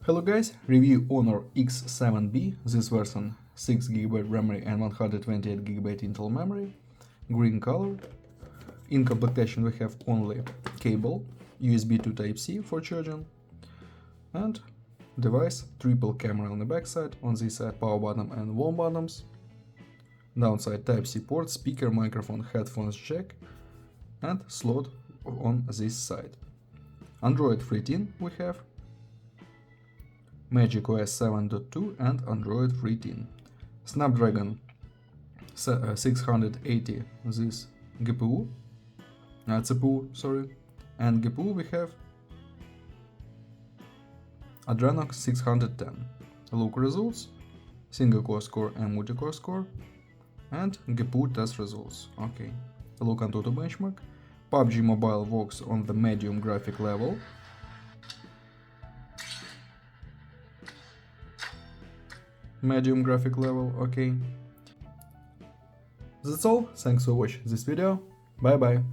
Hello guys, review Honor X7b, this version 6GB memory and 128GB internal memory, green color. In complementation we have only cable, USB to Type-C for charging, and device, triple camera on the back side, on this side power button and volume buttons, downside Type-C port, speaker, microphone, headphones jack, and slot on this side. Android 13 we have, macOS 7.2 and Android 13. Snapdragon 680 this CPU, sorry, and GPU we have Adreno 610. Look results, single core score and multi-core score, and GPU test results. Okay, look Antutu benchmark. PUBG Mobile works on the medium graphic level. Medium graphic level, okay. That's all, thanks for watching this video, bye bye.